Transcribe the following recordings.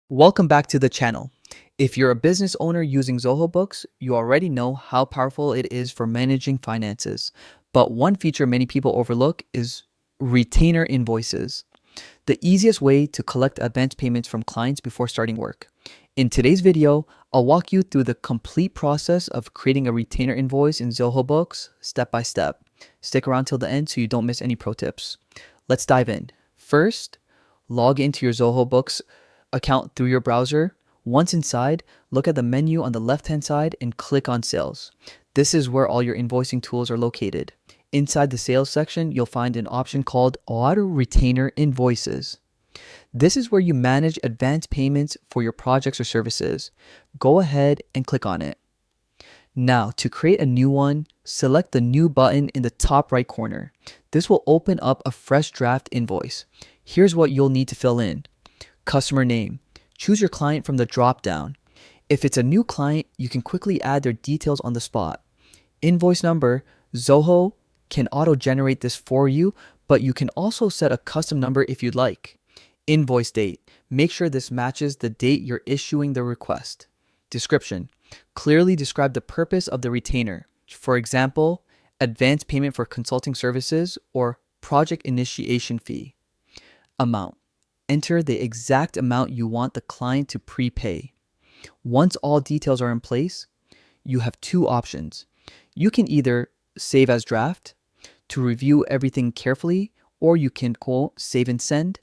Welcome back to the channel. If you're a business owner using Zoho Books, you already know how powerful it is for managing finances. But one feature many people overlook is retainer invoices, the easiest way to collect advance payments from clients before starting work. In today's video, I'll walk you through the complete process of creating a retainer invoice in Zoho Books step by step. Stick around till the end so you don't miss any pro tips. Let's dive in. First, log into your Zoho Books account through your browser. Once inside, look at the menu on the left-hand side and click on Sales. This is where all your invoicing tools are located. Inside the Sales section, you'll find an option called Auto Retainer Invoices. This is where you manage advance payments for your projects or services. Go ahead and click on it. Now, to create a new one, select the New button in the top right corner. This will open up a fresh draft invoice. Here's what you'll need to fill in. Customer name. Choose your client from the drop-down. If it's a new client, you can quickly add their details on the spot. Invoice number. Zoho can auto-generate this for you, but you can also set a custom number if you'd like. Invoice date. Make sure this matches the date you're issuing the request. Description. Clearly describe the purpose of the retainer. For example, advance payment for consulting services or project initiation fee. Amount. Enter the exact amount you want the client to prepay. Once all details are in place, you have two options. You can either save as draft to review everything carefully, or you can save and send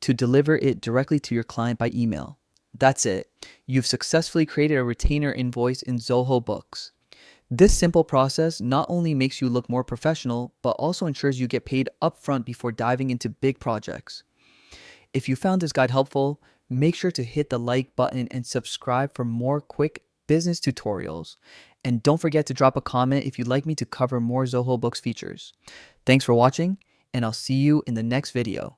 to deliver it directly to your client by email. That's it. You've successfully created a retainer invoice in Zoho Books. This simple process not only makes you look more professional, but also ensures you get paid upfront before diving into big projects. If you found this guide helpful, make sure to hit the like button and subscribe for more quick business tutorials. And don't forget to drop a comment if you'd like me to cover more Zoho Books features. Thanks for watching, and I'll see you in the next video.